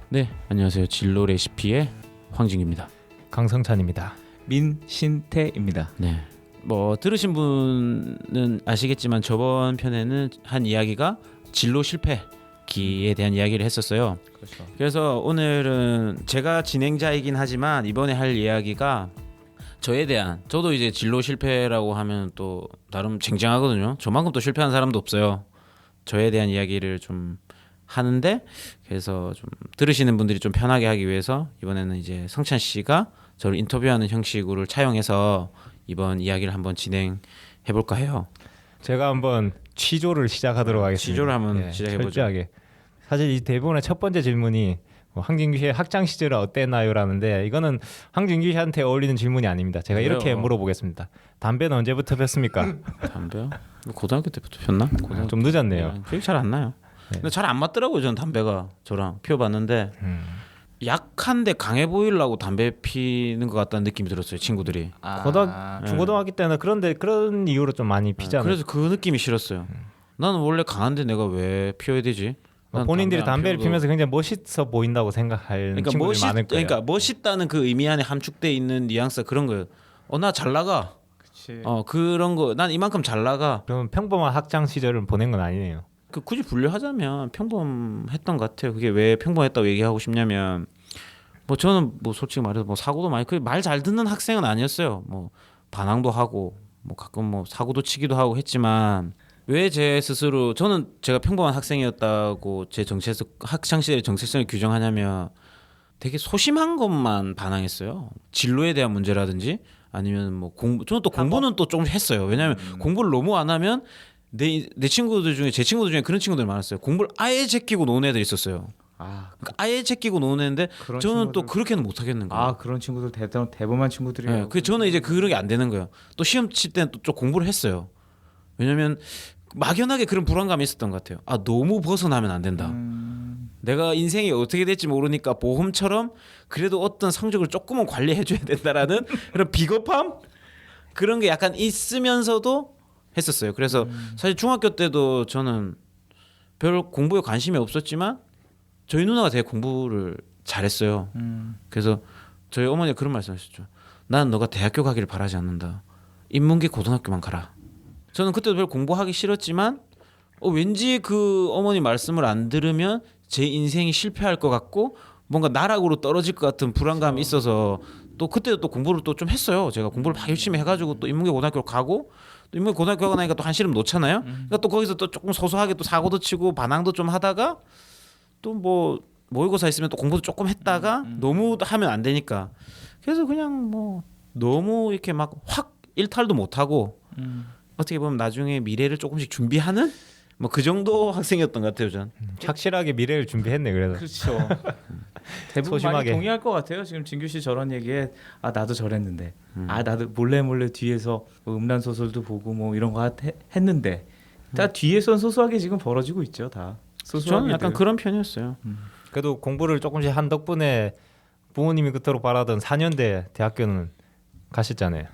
네, 안녕하세요. 진로 레시피의 황진기입니다. 강성찬입니다. 민신태입니다. 네, 뭐 들으신 분은 아시겠지만 저번 편에는 한 이야기가 진로 실패기에 대한 이야기를 했었어요. 그렇죠. 그래서 오늘은 제가 진행자이긴 하지만 이번에 할 이야기가 저에 대한, 저도 이제 진로 실패라고 하면 또 나름 쟁쟁하거든요. 저만큼 또 실패한 사람도 없어요. 저에 대한 이야기를 좀 하는데, 그래서 좀 들으시는 분들이 좀 편하게 하기 위해서 이번에는 이제 성찬 씨가 저를 인터뷰하는 형식으로 차용해서 이번 이야기를 한번 진행해 볼까 해요. 제가 한번 취조를 시작하도록 하겠습니다. 취조를 한번 시작해 보죠. 철저하게. 사실 이 대본의 첫 번째 질문이 황진규 씨의 학창 시절은 어땠나요라는데, 이거는 황진규 씨한테 어울리는 질문이 아닙니다. 제가 왜요? 이렇게 물어보겠습니다. 담배는 언제부터 폈습니까? 담배요? 고등학교 때부터 폈나? 고등학교 좀 늦었네요. 기억이 잘 안 나요. 네. 근데 잘 안 맞더라고요. 저는 담배가 저랑 피워봤는데 약한데 강해 보이려고 담배 피는 것 같다는 느낌이 들었어요. 친구들이. 중고등학교 때는 그런 이유로 좀 많이 피잖아요. 그래서 그 느낌이 싫었어요. 나는 원래 강한데 내가 왜 피워야 되지? 난 본인들이 담배 안 담배를 피워도- 피면서 굉장히 멋있어 보인다고 생각할 친구들이 많을 거예요. 그러니까 멋있다는 그 의미 안에 함축돼 있는 뉘앙스가 그런 거예요. 나 잘 나가. 그치. 그런 거. 난 이만큼 잘 나가. 그러면 평범한 학창 시절을 보낸 건 아니네요. 그 굳이 분류하자면 평범했던 것 같아요. 그게 왜 평범했다고 얘기하고 싶냐면, 뭐 저는 뭐 솔직히 말해서 뭐 사고도 많이, 말 잘 듣는 학생은 아니었어요. 뭐 반항도 하고 뭐 가끔 뭐 사고도 치기도 하고 했지만, 왜 제 스스로, 저는 제가 평범한 학생이었다고 제 정체성, 학창 시절의 정체성을 규정하냐면 되게 소심한 것만 반항했어요. 진로에 대한 문제라든지 아니면 뭐 공부, 저는 또 공부는 또 좀 했어요. 왜냐하면 공부를 너무 안 하면 제 친구들 중에 그런 친구들 많았어요. 공부를 아예 제끼고 노는 애들 있었어요. 그러니까 아예 제끼고 노는 애인데 그런 저는 또 친구들- 그렇게는 못 하겠는 거예요. 그런 친구들 대범한 친구들이에요. 네, 그 저는 이제 그런 게 안 되는 거예요. 또 시험 칠 때는 또 좀 공부를 했어요. 왜냐면 막연하게 그런 불안감이 있었던 것 같아요. 너무 벗어나면 안 된다. 내가 인생이 어떻게 될지 모르니까 보험처럼 그래도 어떤 성적을 조금은 관리해줘야 된다라는 그런 비겁함, 그런 게 약간 있으면서도 했었어요. 그래서 사실 중학교 때도 저는 별 공부에 관심이 없었지만 저희 누나가 되게 공부를 잘했어요. 그래서 저희 어머니가 그런 말씀하셨죠. 난 너가 대학교 가기를 바라지 않는다. 인문계 고등학교만 가라. 저는 그때도 별 공부하기 싫었지만 왠지 그 어머니 말씀을 안 들으면 제 인생이 실패할 것 같고 뭔가 나락으로 떨어질 것 같은 불안감이 있어서 또 그때도 또 공부를 또 좀 했어요. 제가 공부를 막 열심히 해가지고 또 인문계 고등학교로 가고, 또 인문계 고등학교 가고 나니까 또 한시름 놓잖아요. 그러니까 또 거기서 또 조금 소소하게 또 사고도 치고 반항도 좀 하다가 또 뭐 모의고사 있으면 또 공부도 조금 했다가 너무 하면 안 되니까, 그래서 그냥 뭐 너무 이렇게 막 확 일탈도 못 하고 어떻게 보면 나중에 미래를 조금씩 준비하는 뭐 그 정도 학생이었던 것 같아요. 전. 착실하게 미래를 준비했네. 그래도 그렇죠. 대부분 소심하게. 많이 동의할 것 같아요. 지금 진규 씨 저런 얘기에 나도 저랬는데, 나도 몰래 뒤에서 뭐 음란 소설도 보고 뭐 이런 거 했는데, 다 뒤에선 소소하게 지금 벌어지고 있죠. 다 소소하게. 저는 약간 그런 편이었어요. 그래도 공부를 조금씩 한 덕분에 부모님이 그토록 바라던 4년대 대학교는 가셨잖아요.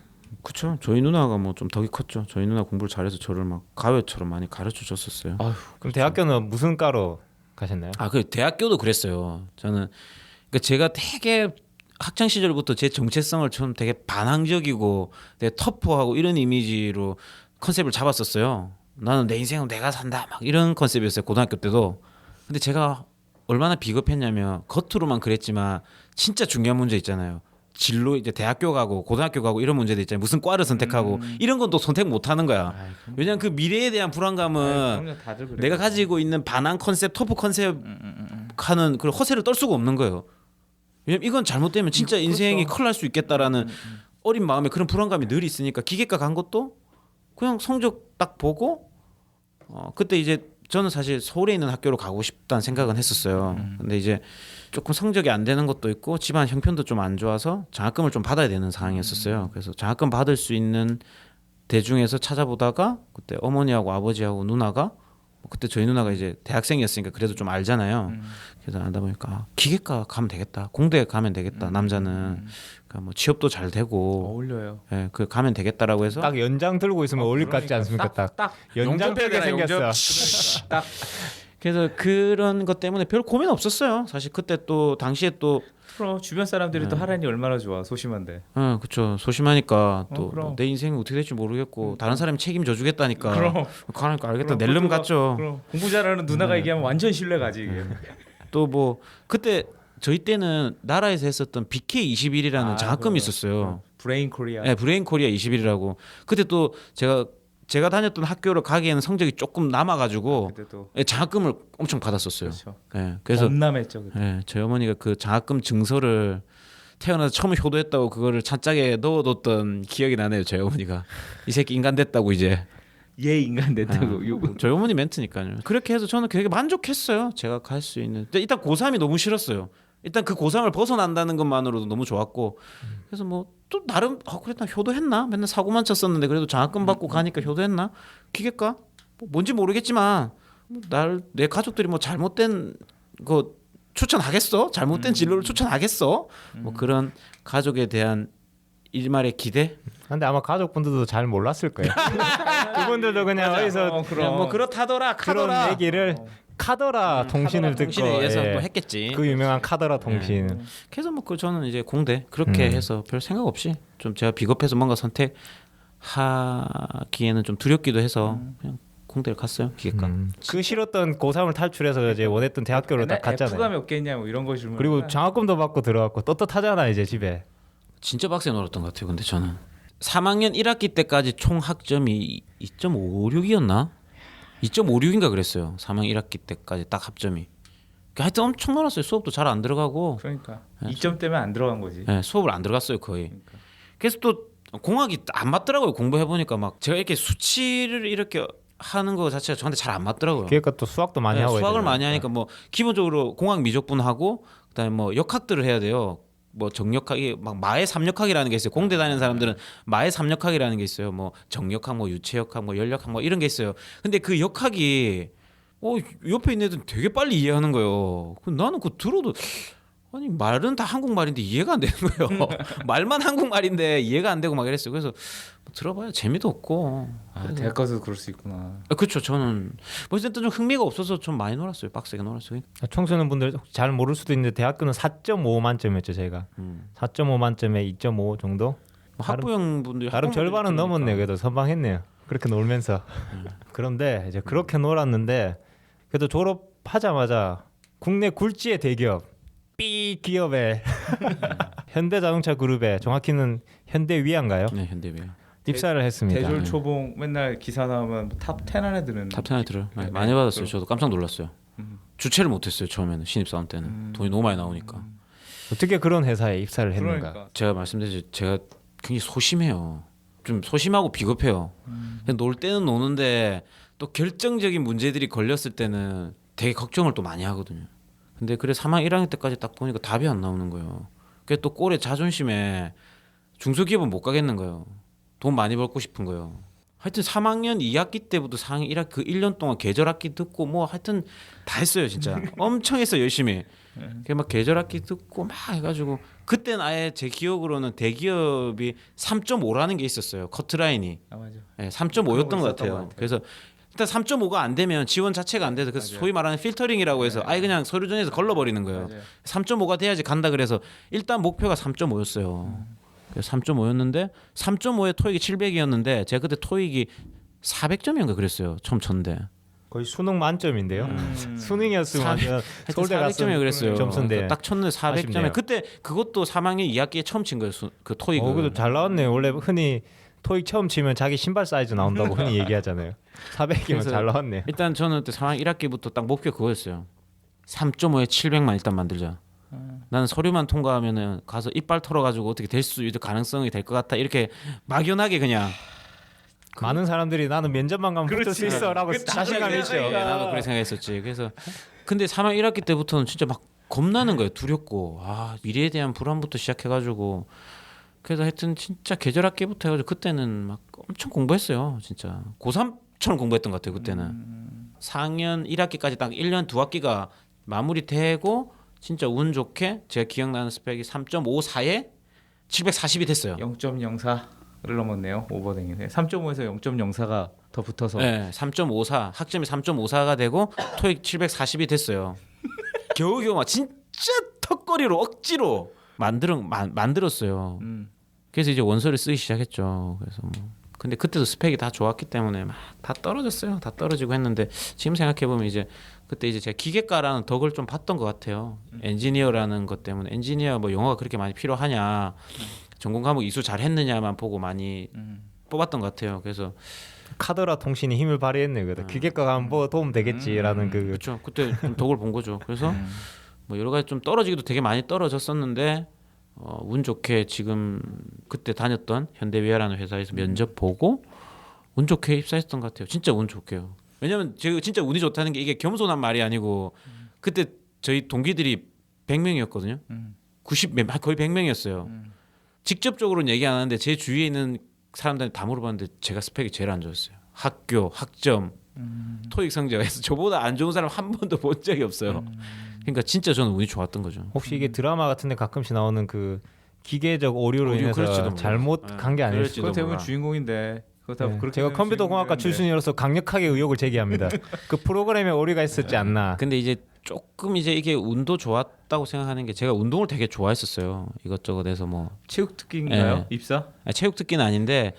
그렇죠. 저희 누나가 뭐 좀 덕이 컸죠. 저희 누나 공부를 잘해서 저를 막 가외처럼 많이 가르쳐 줬었어요. 그럼 대학교는 무슨 과로 가셨나요? 그 대학교도 그랬어요. 저는 그러니까 제가 되게 학창 시절부터 제 정체성을 좀 되게 반항적이고 되게 터프하고 이런 이미지로 컨셉을 잡았었어요. 나는 내 인생은 내가 산다 막 이런 컨셉이었어요. 고등학교 때도. 근데 제가 얼마나 비겁했냐면, 겉으로만 그랬지만 진짜 중요한 문제 있잖아요. 진로, 이제 대학교 가고 고등학교 가고 이런 문제들 있잖아요. 무슨 과를 선택하고 이런 건 또 선택 못 하는 거야. 왜냐면 그 미래에 대한 불안감은 그럼요, 다들 그래요. 내가 가지고 있는 반항 컨셉, 터프 컨셉 하는 그런 허세를 떨 수가 없는 거예요. 왜냐면 이건 잘못되면 진짜 인생이 큰일 날 수 있겠다라는 어린 마음에 그런 불안감이 늘 있으니까 기계과 간 것도 그냥 성적 딱 보고 그때 이제 저는 사실 서울에 있는 학교로 가고 싶다는 생각은 했었어요. 근데 이제 조금 성적이 안 되는 것도 있고 집안 형편도 좀 안 좋아서 장학금을 좀 받아야 되는 상황이었었어요. 그래서 장학금 받을 수 있는 대 중에서 찾아보다가 그때 어머니하고 아버지하고 누나가, 그때 저희 누나가 이제 대학생이었으니까 그래도 좀 알잖아요. 그래서 알다 보니까 기계과 가면 되겠다, 공대 가면 되겠다, 남자는 그러니까 뭐 취업도 잘 되고 어울려요. 그 가면 되겠다라고 해서 딱 연장 들고 있으면 어울릴 것 같지 않습니까? 딱 연장 펴게 생겼어. 딱 그래서 그런 것 때문에 별 고민 없었어요. 사실 그때 또 당시에 또 그럼 주변 사람들이 또 하란이 얼마나 좋아 소심한데. 그쵸 소심하니까 또 그럼. 내 인생이 어떻게 될지 모르겠고 다른 사람이 책임져 주겠다니까. 그럼. 그러니까 알겠다. 그럼 낼름 그것도 갔죠. 그럼 공부 잘하는 누나가 얘기하면 완전 신뢰가지 이게. 또 뭐 그때 저희 때는 나라에서 했었던 BK21이라는 아, 장학금이 그거. 있었어요. 브레인 코리아. 네, 브레인 코리아 21이라고. 그때 또 제가 다녔던 학교를 가기에는 성적이 조금 남아가지고 그때도 장학금을 엄청 받았었어요. 그렇죠. 네, 그래서 범람했죠. 그때. 네, 저희 어머니가 그 장학금 증서를 태어나서 처음 효도했다고 그거를 찬짝에 넣어뒀던 기억이 나네요. 저희 어머니가 이 새끼 인간 됐다고 이제. 얘 인간 됐다고. 욕. 저희 어머니 멘트니까요. 그렇게 해서 저는 되게 만족했어요. 제가 갈 수 있는. 근데 일단 고3이 너무 싫었어요. 일단 그 고3을 벗어난다는 것만으로도 너무 좋았고 그래서 뭐 또 나름 그래 나 효도했나? 맨날 사고만 쳤었는데 그래도 장학금 받고 가니까 효도했나? 기계과? 뭐 뭔지 모르겠지만 내 가족들이 뭐 잘못된 거 추천하겠어? 잘못된 진로를 추천하겠어? 뭐 그런 가족에 대한 일말의 기대? 근데 아마 가족분들도 잘 몰랐을 거예요. 그분들도 그냥 어디서 그냥 뭐 그렇다더라 그런 카더라 얘기를 카더라 통신을 듣고 통신에 의해서 예. 또 했겠지. 그 유명한 카더라 통신. 그래서 뭐 그 저는 이제 공대 그렇게 해서 별 생각 없이 좀 제가 비겁해서 뭔가 선택하기에는 좀 두렵기도 해서 그냥 공대를 갔어요 기계과. 그 싫었던 고3을 탈출해서 이제 원했던 대학교로 딱 F가 갔잖아요. 몇 개냐 뭐 이런 거 주면. 그리고 장학금도 받고 들어갔고 떳떳하잖아 이제 집에. 진짜 빡세 놀았던 것 같아요. 근데 저는 3학년 1학기 때까지 총 학점이 2.56이었나? 2.56인가 그랬어요. 3학년 1학기 때까지 딱 합점이. 하여튼 엄청 놀았어요. 수업도 잘 안 들어가고. 그러니까 2점 때문에 안 들어간 거지. 네, 수업을 안 들어갔어요 거의. 그래서 또 공학이 안 맞더라고요. 공부해 보니까 막 제가 이렇게 수치를 이렇게 하는 거 자체가 저한테 잘 안 맞더라고요. 그러니까 또 수학도 많이 네, 하고 수학을 해야 많이 되니까. 하니까 뭐 기본적으로 공학 미적분하고 그다음에 뭐 역학들을 해야 돼요. 뭐 정역학이 막 마의 삼역학이라는 게 있어요. 공대 다니는 사람들은 마의 삼역학이라는 게 있어요. 뭐 정역학, 뭐 유체역학, 뭐 연역학 뭐 이런 게 있어요. 근데 그 역학이 옆에 있는 애들은 되게 빨리 이해하는 거예요. 나는 그거 들어도 아니 말은 다 한국말인데 이해가 안 되는 거예요. 말만 한국말인데 이해가 안 되고 막 이랬어요. 그래서 뭐 들어봐야 재미도 없고. 아 대학 가서 그럴 수 있구나. 그렇죠. 저는 뭐 어쨌든 좀 흥미가 없어서 좀 많이 놀았어요. 빡세게 놀았어요. 청소년 분들 잘 모를 수도 있는데 대학교는 4.5 만점이었죠 제가. 4.5 만점에 2.5 정도. 뭐 학부형 분들 나름 절반은 넘었네요. 그래도 선방했네요. 그렇게 놀면서. 그런데 이제 그렇게 놀았는데 그래도 졸업하자마자 국내 굴지의 대기업 B 기업에 현대자동차 그룹에 정확히는 현대위안가요? 네, 현대비요. 입사를 했습니다. 대졸 초봉 맨날 기사 나오면 탑10 안에 드는. 탑10에 들어요. 네, 네, 많이 받았어요. 그럼. 저도 깜짝 놀랐어요. 주체를 못했어요. 처음에는 신입사원 때는 돈이 너무 많이 나오니까. 어떻게 그런 회사에 입사를 했는가? 그러니까. 제가 말씀드렸죠. 제가 굉장히 소심해요. 좀 소심하고 비겁해요. 그냥 놀 때는 노는데 또 결정적인 문제들이 걸렸을 때는 되게 걱정을 또 많이 하거든요. 근데 그래 3학 1학년 때까지 딱 보니까 답이 안 나오는 거예요. 그게 또 꼴에 자존심에 중소기업은 못 가겠는 거예요. 돈 많이 벌고 싶은 거예요. 하여튼 3학년 2학기 때부터 4학년 1학기 그 1년 동안 계절학기 듣고 뭐 하여튼 다 했어요 진짜. 엄청 했어요 열심히. 막 계절학기 듣고 막 해가지고 그때는 아예 제 기억으로는 대기업이 3.5라는 게 있었어요. 커트라인이. 아 맞아. 네, 3.5였던 것 있었던 같아요. 것 같아요. 그래서 일단 3.5가 안 되면 지원 자체가 안 돼서 그래서 소위 말하는 필터링이라고 해서 아예 그냥 서류전에서 걸러버리는 거예요. 맞아요. 3.5가 돼야지 간다 그래서 일단 목표가 3.5였어요. 그래서 3.5였는데 3.5에 토익이 700이었는데 제가 그때 토익이 400점인가 그랬어요. 처음 쳤는데. 거의 수능 만점인데요. 수능이었으면 완전 서울대 400점이 그랬어요. 점수인데 그러니까 딱 쳤는데 400점에 아쉽네요. 그때 그것도 3학년 2학기에 처음 친 거예요. 그 토익을. 그래도 잘 나왔네요. 원래 흔히 토익 처음 치면 자기 신발 사이즈 나온다고 흔히 얘기하잖아요. 400이면 그래서 잘 나왔네요. 일단 저는 그때 3학년 1학기부터 딱 목표 그거였어요. 3.5에 700만 일단 만들자. 나는 서류만 통과하면은 가서 이빨 털어가지고 어떻게 될 수 있을 가능성이 될 것 같아. 이렇게 막연하게 그냥. 많은 사람들이 나는 면접만 가면 붙을 수 있어라고 그 자신감 있죠. 예, 나도 그렇게 생각했었지. 그래서 근데 3학 1학기 때부터는 진짜 막 겁나는 거예요. 두렵고 미래에 대한 불안부터 시작해가지고 그래서 하여튼 진짜 계절학기부터 해가지고 그때는 막 엄청 공부했어요. 진짜 고3처럼 공부했던 것 같아요. 그때는 4학년 1학기까지 딱 1년 2학기가 마무리되고 진짜 운 좋게 제가 기억나는 스펙이 3.54에 740이 됐어요. 0.04를 넘었네요. 오버댕이네. 3.5에서 0.04가 더 붙어서. 네, 3.54 학점이 3.54가 되고 토익 740이 됐어요. 겨우겨우 막 진짜 턱걸이로 억지로 만들었어요. 그래서 이제 원서를 쓰기 시작했죠. 그래서 뭐 근데 그때도 스펙이 다 좋았기 때문에 막 다 떨어졌어요. 다 떨어지고 했는데 지금 생각해 보면 이제 그때 이제 제가 기계과라는 덕을 좀 봤던 것 같아요. 엔지니어라는 것 때문에 엔지니어 뭐 영어가 그렇게 많이 필요하냐, 전공 과목 이수 잘 했느냐만 보고 많이 뽑았던 것 같아요. 그래서 카더라 통신이 힘을 발휘했네. 그래도 기계과 가면 뭐 도움 되겠지라는 그 그렇죠. 그때 좀 덕을 본 거죠. 그래서 뭐 여러 가지 좀 떨어지기도 되게 많이 떨어졌었는데 운 좋게 지금 그때 다녔던 현대위아라는 회사에서 면접 보고 운 좋게 입사했던 것 같아요. 진짜 운 좋게요. 왜냐면 제가 진짜 운이 좋다는 게 이게 겸손한 말이 아니고 그때 저희 동기들이 100명이었거든요. 90 거의 100명이었어요. 직접적으로는 얘기 안 하는데 제 주위에 있는 사람들한테 다 물어봤는데 제가 스펙이 제일 안 좋았어요. 학교, 학점, 토익 성적에서 저보다 안 좋은 사람 한 번도 본 적이 없어요. 그러니까 진짜 저는 운이 좋았던 거죠. 혹시 이게 드라마 같은데 가끔씩 나오는 그 기계적 오류로 오류, 그럴지도 인해서 몰라요. 잘못 네, 간 게 아닐 그럴지도 수도. 그거 대부분 몰라. 주인공인데. 그거 다 네. 그렇게 제가 되면 컴퓨터공학과 주인공인데. 출신으로서 강력하게 의혹을 제기합니다. 그 프로그램에 오류가 있었지 않나. 근데 이제 조금 이제 이게 운도 좋았다고 생각하는 게 제가 운동을 되게 좋아했었어요. 이것저것 해서 뭐 체육 특기인가요? 네. 입사? 체육 특기는 아닌데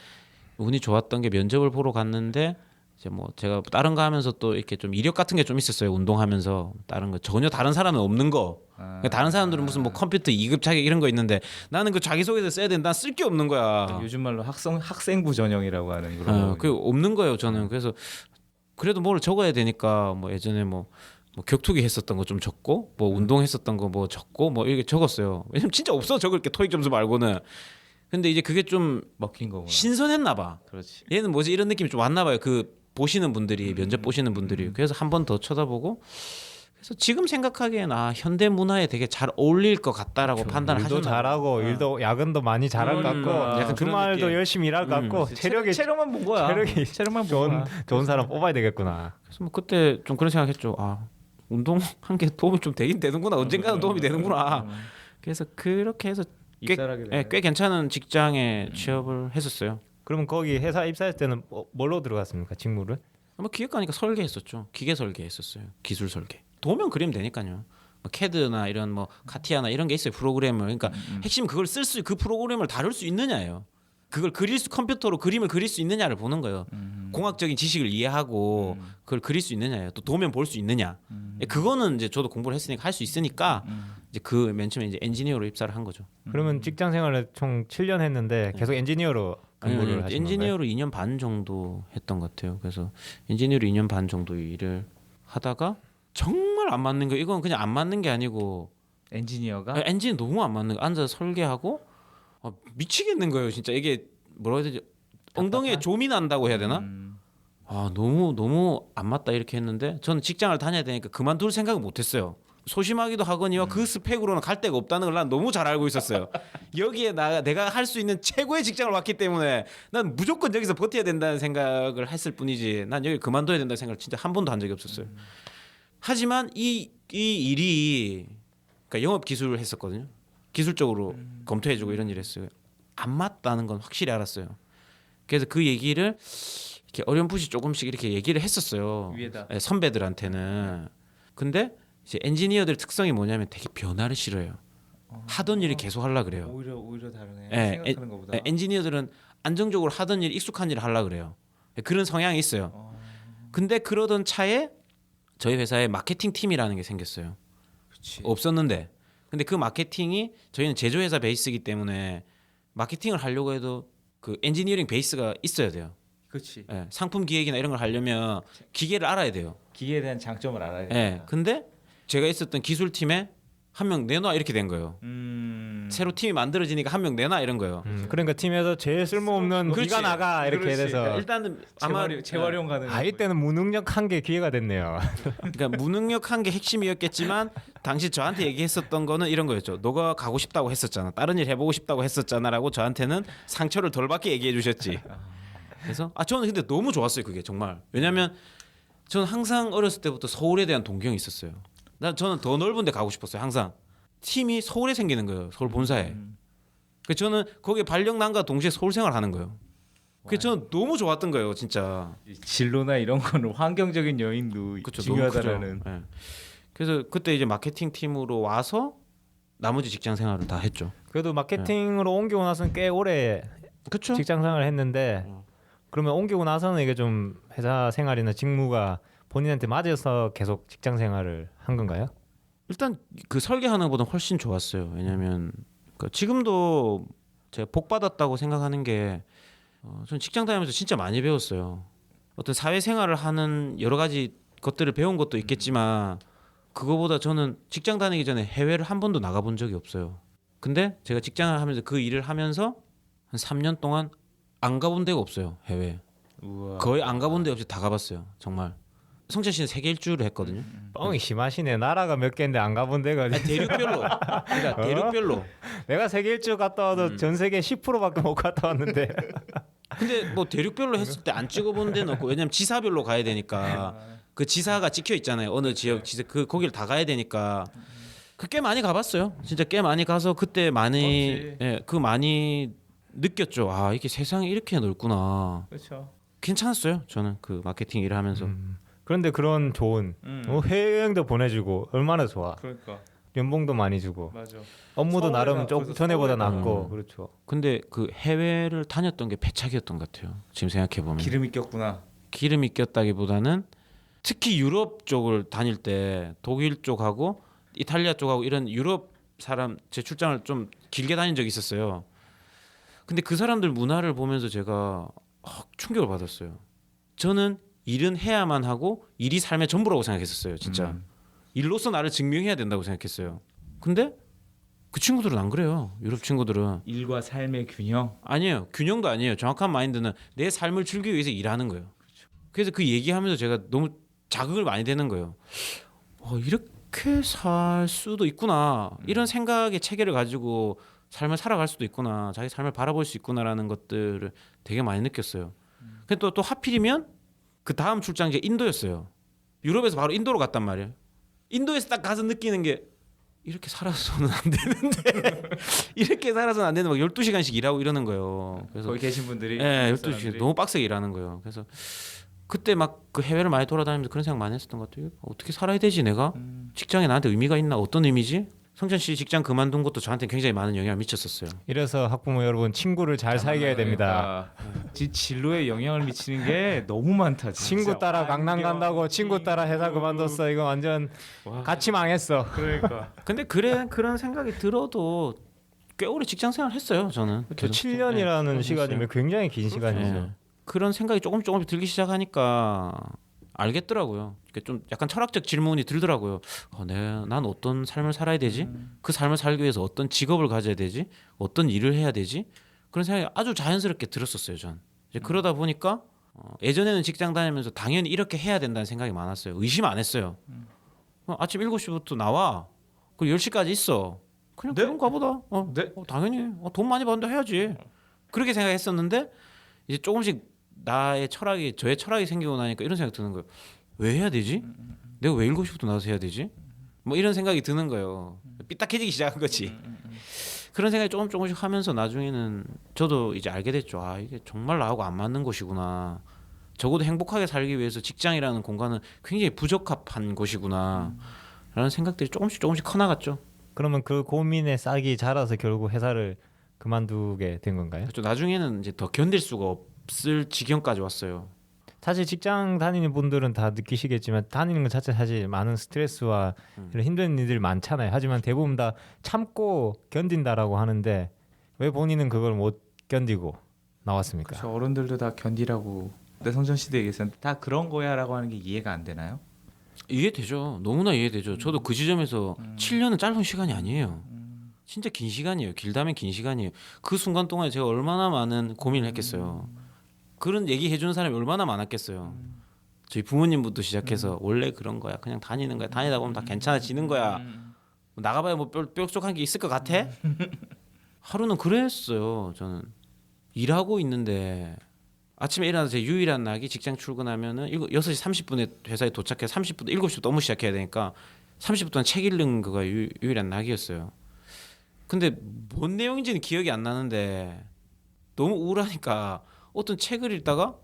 운이 좋았던 게 면접을 보러 갔는데 이제 뭐 제가 다른 거 하면서 또 이렇게 좀 이력 같은 게 좀 있었어요. 운동하면서 다른 거 전혀 다른 사람은 없는 거. 그러니까 다른 사람들은 무슨 뭐 컴퓨터 2급 자격 이런 거 있는데 나는 그 자기소개서 써야 되는데 난 쓸 게 없는 거야. 요즘 말로 학생부 전형이라고 하는 그런. 그 없는 거예요. 저는 그래서 그래도 뭘 적어야 되니까 뭐 예전에 뭐 격투기 했었던 거 좀 적고 뭐 운동했었던 거 뭐 적고 뭐 이렇게 적었어요. 왜냐면 진짜 없어 적을 게 토익 점수 말고는. 근데 이제 그게 좀 먹힌 거구나. 신선했나 봐. 그렇지. 얘는 뭐지 이런 느낌이 좀 왔나 봐요. 그 보시는 분들이 면접 보시는 분들이. 그래서 한 번 더 쳐다보고 그래서 지금 생각하기엔 현대 문화에 되게 잘 어울릴 것 같다라고 판단을 일도 하셨나 잘하고 일도 야근도 많이 잘할 것 같고 약간 그런 주말도 느낌. 열심히 일할 것 같고 체력이 체력만 본 거야. 체력이 체력만 본 좋은 거야. 좋은 사람 뽑아야 되겠구나. 그래서 뭐 그때 좀 그런 생각했죠. 운동한 게 도움이 좀 되긴 되는구나. 언젠가는 도움이 되는구나. 그래서 그렇게 해서 입사하게 되네. 꽤 괜찮은 직장에 취업을 했었어요. 그러면 거기 회사 입사했을 때는 뭘로 들어갔습니까? 직무를? 뭐 기계과니까 설계했었죠. 기계 설계했었어요. 기술 설계. 도면 그리면 되니까요. 뭐 캐드나 이런 뭐 카티아나 이런 게 있어요. 프로그램을. 그러니까 핵심 그걸 그 프로그램을 다룰 수 있느냐예요. 그걸 컴퓨터로 그림을 그릴 수 있느냐를 보는 거예요. 공학적인 지식을 이해하고 그걸 그릴 수 있느냐예요. 또 도면 볼 수 있느냐. 그거는 이제 저도 공부를 했으니까 할 수 있으니까 이제 그 맨 처음에 이제 엔지니어로 입사를 한 거죠. 그러면 직장 생활을 총 7년 했는데 계속 엔지니어로 근무를 하신 건가요? 엔지니어로 2년 반 정도 했던 것 같아요. 그래서 엔지니어로 2년 반 정도 일을 하다가 정말 안 맞는 거. 이건 그냥 안 맞는 게 아니고 엔지니어가 엔진 너무 안 맞는 거. 앉아서 설계하고 미치겠는 거예요. 진짜 이게 뭐라 해야 되지? 엉덩이에 좀이 난다고 해야 되나? 너무 안 맞다 이렇게 했는데 저는 직장을 다녀야 되니까 그만둘 생각을 못했어요. 소심하기도 하거니와 그 스펙으로는 갈 데가 없다는 걸 난 너무 잘 알고 있었어요. 여기에 내가 할 수 있는 최고의 직장을 왔기 때문에 난 무조건 여기서 버텨야 된다는 생각을 했을 뿐이지 난 여기 그만둬야 된다는 생각을 진짜 한 번도 한 적이 없었어요. 하지만 이 일이 그러니까 영업 기술을 했었거든요. 기술적으로 검토해주고 이런 일을 했어요. 안 맞다는 건 확실히 알았어요. 그래서 그 얘기를 이렇게 어렴풋이 조금씩 이렇게 얘기를 했었어요. 위에다. 선배들한테는. 근데 이제 엔지니어들 특성이 뭐냐면 되게 변화를 싫어해요. 하던 일을 계속 하려 그래요. 오히려 다르네. 생각하는 것보다. 엔지니어들은 안정적으로 하던 일, 익숙한 일을 하려 그래요. 그런 성향이 있어요. 근데 그러던 차에 저희 회사에 마케팅 팀이라는 게 생겼어요. 그치. 없었는데. 근데 그 마케팅이 저희는 제조회사 베이스이기 때문에 마케팅을 하려고 해도 그 엔지니어링 베이스가 있어야 돼요. 그렇지. 상품 기획이나 이런 걸 하려면 기계를 알아야 돼요. 기계에 대한 장점을 알아야 돼. 근데 제가 있었던 기술팀에 한 명 내놔 이렇게 된 거예요. 새로 팀이 만들어지니까 한 명 내놔 이런 거예요. 그러니까 팀에서 제일 쓸모없는 그렇지. 기가 나가 이렇게 그렇지. 돼서 그러니까 일단은 아마 재활용 가능. 이때는 무능력한 게 기회가 됐네요. 그러니까 무능력한 게 핵심이었겠지만 당시 저한테 얘기했었던 거는 이런 거였죠. 너가 가고 싶다고 했었잖아. 다른 일 해보고 싶다고 했었잖아라고 저한테는 상처를 덜 받게 얘기해 주셨지. 그래서 저는 근데 너무 좋았어요. 그게 정말. 왜냐하면 저는 항상 어렸을 때부터 서울에 대한 동경이 있었어요. 저는 더 넓은 데 가고 싶었어요. 항상. 팀이 서울에 생기는 거예요. 서울 본사에. 그래서 저는 거기에 발령난과 동시에 서울 생활을 하는 거예요. 그게 저는 너무 좋았던 거예요, 진짜. 진로나 이런 거는 환경적인 요인도 그쵸, 중요하다라는. 너무 크죠. 예. 그래서 그때 이제 마케팅 팀으로 와서 나머지 직장 생활을 다 했죠. 그래도 마케팅으로 옮기고 나서는 꽤 오래 그렇죠. 직장 생활을 했는데 그러면 옮기고 나서는 이게 좀 회사 생활이나 직무가 본인한테 맞아서 계속 직장 생활을 한 건가요? 일단 그 설계하는 것보다 훨씬 좋았어요. 왜냐면 그 지금도 제가 복 받았다고 생각하는 게 저는 직장 다니면서 진짜 많이 배웠어요. 어떤 사회생활을 하는 여러 가지 것들을 배운 것도 있겠지만 그거보다 저는 직장 다니기 전에 해외를 한 번도 나가본 적이 없어요. 근데 제가 직장을 하면서 그 일을 하면서 한 3년 동안 안 가본 데가 없어요. 해외. 우와. 거의 안 가본 데 없이 다 가봤어요. 정말. 성찬 씨는 세계 일주를 했거든요. 뻥이 심하시네. 나라가 몇 개인데 안 가본 데가 아니, 대륙별로. 그러니까 대륙별로. 내가 세계 일주 갔다 와도 전 세계 10%밖에 못 갔다 왔는데 근데 뭐 대륙별로 했을 때 안 찍어본 데는 없고 왜냐면 지사별로 가야 되니까 그 지사가 찍혀 있잖아요. 어느 지역 지사 그 거기를 다 가야 되니까 그 꽤 많이 가봤어요. 진짜 꽤 많이 가서 그때 많이 그렇지. 예, 그 많이 느꼈죠. 아 이게 세상이 이렇게 넓구나. 그렇죠. 괜찮았어요. 저는 그 마케팅 일을 하면서. 그런데 그런 좋은 해외여행도 보내주고 얼마나 좋아. 그러니까 연봉도 많이 주고 맞아. 업무도 서울에 나름 가- 좀 그래서 전에보다 서울에 낫고 그렇죠. 근데 그 해외를 다녔던 게 배착이었던 것 같아요. 지금 생각해 보면 기름이 꼈구나. 기름이 꼈다기보다는 특히 유럽 쪽을 다닐 때 독일 쪽하고 이탈리아 쪽하고 이런 유럽 사람 제 출장을 좀 길게 다닌 적이 있었어요. 근데 그 사람들 문화를 보면서 제가 충격을 받았어요. 저는 일은 해야만 하고 일이 삶의 전부라고 생각했었어요. 진짜 일로서 나를 증명해야 된다고 생각했어요. 근데 그 친구들은 안 그래요. 유럽 친구들은 일과 삶의 균형. 아니에요. 균형도 아니에요. 정확한 마인드는 내 삶을 즐기기 위해서 일하는 거예요. 그래서 그 얘기하면서 제가 너무 자극을 많이 되는 거예요. 이렇게 살 수도 있구나. 이런 생각의 체계를 가지고 삶을 살아갈 수도 있구나. 자기 삶을 바라볼 수 있구나라는 것들을 되게 많이 느꼈어요. 근데 또 하필이면 그 다음 출장지가 인도였어요. 유럽에서 바로 인도로 갔단 말이에요. 인도에서 딱 가서 느끼는 게 이렇게 살아서는 안 되는데 이렇게 살아서는 안 되는데 막 12시간씩 일하고 이러는 거예요. 그래서 거기 계신 분들이 예, 사람들이. 12시 너무 빡세게 일하는 거예요. 그래서 그때 막 그 해외를 많이 돌아다니면서 그런 생각 많이 했었던 것 같아요. 어떻게 살아야 되지 내가? 직장에 나한테 의미가 있나? 어떤 의미지? 성찬 씨 직장 그만둔 것도 저한테 굉장히 많은 영향을 미쳤었어요. 이래서 학부모 여러분 친구를 잘 사귀어야 됩니다. 그러니까 진로에 영향을 미치는 게 너무 많다. 진짜. 친구 따라 강남 환경, 간다고 친구 따라 회사 친구. 그만뒀어. 이거 완전 같이 망했어. 그러니까 근데 그런 생각이 들어도 꽤 오래 직장 생활 했어요. 저는. 그 계속. 7년이라는 네, 시간이면 굉장히 긴 시간이죠. 예. 그런 생각이 조금씩 들기 시작하니까 알겠더라고요. 좀 약간 철학적 질문이 들더라고요. 난 어떤 삶을 살아야 되지? 그 삶을 살기 위해서 어떤 직업을 가져야 되지? 어떤 일을 해야 되지? 그런 생각이 아주 자연스럽게 들었었어요. 전 이제 그러다 보니까 예전에는 직장 다니면서 당연히 이렇게 해야 된다는 생각이 많았어요. 의심 안 했어요. 아침 7시부터 나와. 그리고 10시까지 있어. 그냥 네? 그런가 보다. 네? 당연히 돈 많이 버는데 해야지. 그렇게 생각했었는데 이제 조금씩 저의 철학이 생기고 나니까 이런 생각이 드는 거예요. 왜 해야 되지? 내가 왜 7시부터 나와서 해야 되지? 뭐 이런 생각이 드는 거예요. 삐딱해지기 시작한 거지. 그런 생각이 조금씩 하면서 나중에는 저도 이제 알게 됐죠. 이게 정말 나하고 안 맞는 곳이구나. 적어도 행복하게 살기 위해서 직장이라는 공간은 굉장히 부적합한 곳이구나. 라는 생각들이 조금씩 커나갔죠. 그러면 그 고민에 싹이 자라서 결국 회사를 그만두게 된 건가요? 그렇죠. 나중에는 이제 더 견딜 수가 없을 지경까지 왔어요. 사실 직장 다니는 분들은 다 느끼시겠지만 다니는 것 자체 사실 많은 스트레스와 이런 힘든 일들이 많잖아요. 하지만 대부분 다 참고 견딘다라고 하는데 왜 본인은 그걸 못 견디고 나왔습니까? 그렇죠. 어른들도 다 견디라고 내 성전 시대 얘기했을 다 그런 거야라고 하는 게 이해가 안 되나요? 이해되죠. 너무나 이해되죠. 저도 그 지점에서 7년은 짧은 시간이 아니에요. 진짜 긴 시간이에요. 길다면 긴 시간이에요. 그 순간 동안에 제가 얼마나 많은 고민을 했겠어요. 그런 얘기 해주는 사람이 얼마나 많았겠어요. 저희 부모님부터 시작해서 원래 그런 거야. 그냥 다니는 거야. 다니다 보면 다 괜찮아지는 거야. 나가봐야 뭐 뾰족한 게 있을 것 같아? 하루는 그랬어요. 저는 일하고 있는데 아침에 일어나서 제 유일한 낙이 직장 출근하면은 6시 30분에 회사에 도착해 30분 7시부터 업무 시작해야 되니까 30분 동안 책 읽는 거가 유일한 낙이었어요. 근데 뭔 내용인지는 기억이 안 나는데 너무 우울하니까 어떤 책을 읽다가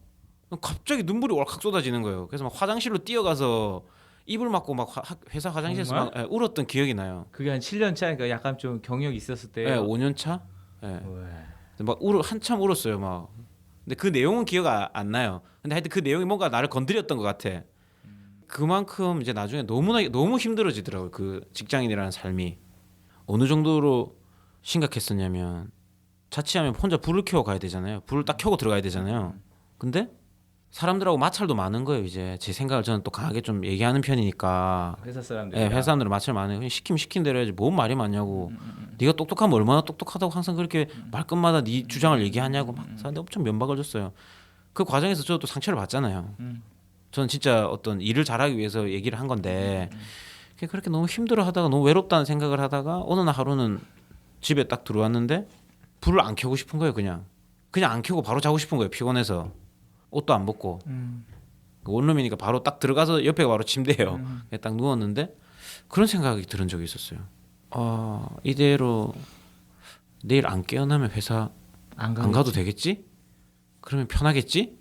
갑자기 눈물이 왈칵 쏟아지는 거예요. 그래서 막 화장실로 뛰어가서 이불 맞고 막 회사 화장실에서 정말? 막 울었던 기억이 나요. 그게 한 7년 차니까 약간 좀 경력이 있었을 때. 예, 5년 차. 예. 왜? 막 한참 울었어요, 막. 근데 그 내용은 기억 안 나요. 근데 하여튼 그 내용이 뭔가 나를 건드렸던 것 같아. 그만큼 이제 나중에 너무 힘들어지더라고요. 그 직장인이라는 삶이 어느 정도로 심각했었냐면 자취하면 혼자 불을 켜고 가야 되잖아요. 불을 딱 켜고 들어가야 되잖아요. 근데 사람들하고 마찰도 많은 거예요. 이제 제 생각을 저는 또 강하게 좀 얘기하는 편이니까. 회사 사람들. 예, 회사 사람들은 마찰 많아요. 그냥 시키면 시킨 대로 해야지. 뭔 말이 많냐고. 네가 똑똑하면 얼마나 똑똑하다고 항상 그렇게 말끝마다 네 주장을 얘기하냐고 막 사람들 엄청 면박을 줬어요. 그 과정에서 저도 또 상처를 받잖아요. 저는 진짜 어떤 일을 잘하기 위해서 얘기를 한 건데 그렇게 너무 힘들어하다가 너무 외롭다는 생각을 하다가 어느 날 하루는 집에 딱 들어왔는데 불을 안 켜고 싶은 거예요. 그냥 안 켜고 바로 자고 싶은 거예요. 피곤해서 옷도 안 벗고 원룸이니까 바로 딱 들어가서 옆에가 바로 침대예요. 딱 누웠는데 그런 생각이 들은 적이 있었어요. 이대로 내일 안 깨어나면 회사 안 가도 되겠지? 그러면 편하겠지?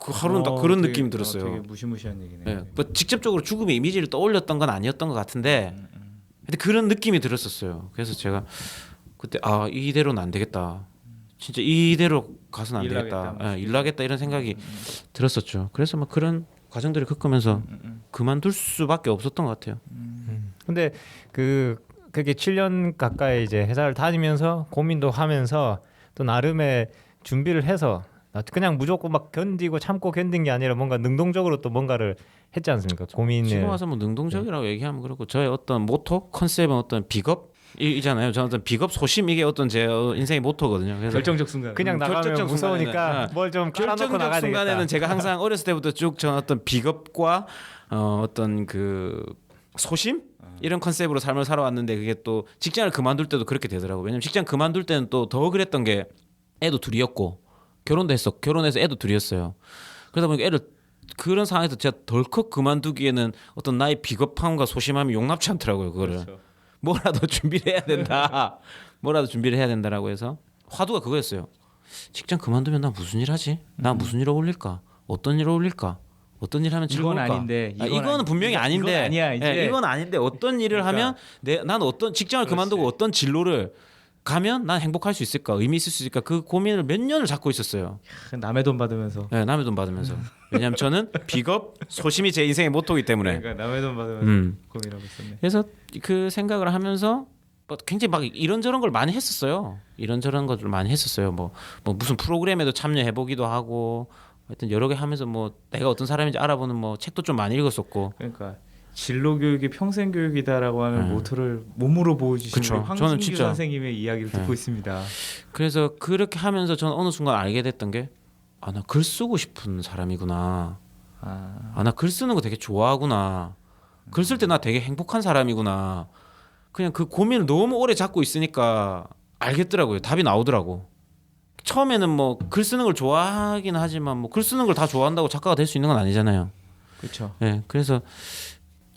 그 하루는 딱 그런 되게, 느낌이 들었어요. 되게 무시무시한 얘기네. 예, 뭐 직접적으로 죽음의 이미지를 떠올렸던 건 아니었던 것 같은데, 근데 그런 느낌이 들었었어요. 그래서 제가 그때 이대로는 안 되겠다. 진짜 이대로 가서는 안 되겠다. 일하겠다 이런 생각이 들었었죠. 그래서 막 그런 과정들을 겪으면서 그만둘 수밖에 없었던 것 같아요. 근데 그게 7년 가까이 이제 회사를 다니면서 고민도 하면서 또 나름의 준비를 해서 그냥 무조건 막 견디고 참고 견딘 게 아니라 뭔가 능동적으로 또 뭔가를 했지 않습니까? 고민을. 지금 와서 뭐 능동적이라고 얘기하면 그렇고 저의 어떤 모토 컨셉은 어떤 비겁이잖아요. 저는 어떤 비겁 소심 이게 어떤 제 인생의 모토거든요. 그래서 결정적 순간. 그냥 나가면 결정적 무서우니까 순간에는, 뭘 좀 깔아놓고 결정적 나가야 순간에는 되겠다. 제가 항상 어렸을 때부터 쭉 저는 어떤 비겁과 어떤 그 소심 이런 컨셉으로 삶을 살아왔는데 그게 또 직장을 그만둘 때도 그렇게 되더라고요. 왜냐면 직장 그만둘 때는 또 더 그랬던 게 애도 둘이었고 결혼해서 애도 둘이었어요. 그러다 보니까 애를 그런 상황에서 제가 덜컥 그만두기에는 어떤 나의 비겁함과 소심함이 용납치 않더라고요. 그거를 그렇죠. 뭐라도 준비를 해야 된다. 뭐라도 준비를 해야 된다라고 해서 화두가 그거였어요. 직장 그만두면 나 무슨 일 하지? 나 무슨 일 어울릴까? 어떤 일 어울릴까? 어떤 일 하면 즐거울까? 이건 아닌데. 이거는 분명히 아닌데. 이건 아니야 이제. 이건 아닌데 어떤 일을 하면 난 어떤 직장을 그렇지. 그만두고 어떤 진로를 가면 난 행복할 수 있을까? 의미 있을 수 있을까? 그 고민을 몇 년을 잡고 있었어요. 남의 돈 받으면서. 네, 남의 돈 받으면서. 왜냐하면 저는 비겁, 소심이 제 인생의 모토이기 때문에. 그러니까 남의 돈 받으면서 고민하고 있었네. 그래서 그 생각을 하면서 뭐 굉장히 막 이런저런 걸 많이 했었어요. 이런저런 것을 많이 했었어요. 뭐 무슨 프로그램에도 참여해 보기도 하고, 하여튼 여러 개 하면서 뭐 내가 어떤 사람인지 알아보는 뭐 책도 좀 많이 읽었었고. 그러니까 진로 교육이 평생 교육이다라고 하는 모토를 몸으로 보여주시는 그쵸. 저는 황승규 진짜- 선생님의 이야기를 듣고 있습니다. 그래서 그렇게 하면서 저는 어느 순간 알게 됐던 게 나 글 쓰고 싶은 사람이구나. 나 글 쓰는 거 되게 좋아하구나. 글 쓸 때 나 되게 행복한 사람이구나. 그냥 그 고민을 너무 오래 잡고 있으니까 알겠더라고요. 답이 나오더라고. 처음에는 뭐 글 쓰는 걸 좋아하긴 하지만 뭐 글 쓰는 걸 다 좋아한다고 작가가 될 수 있는 건 아니잖아요. 그렇죠. 네, 그래서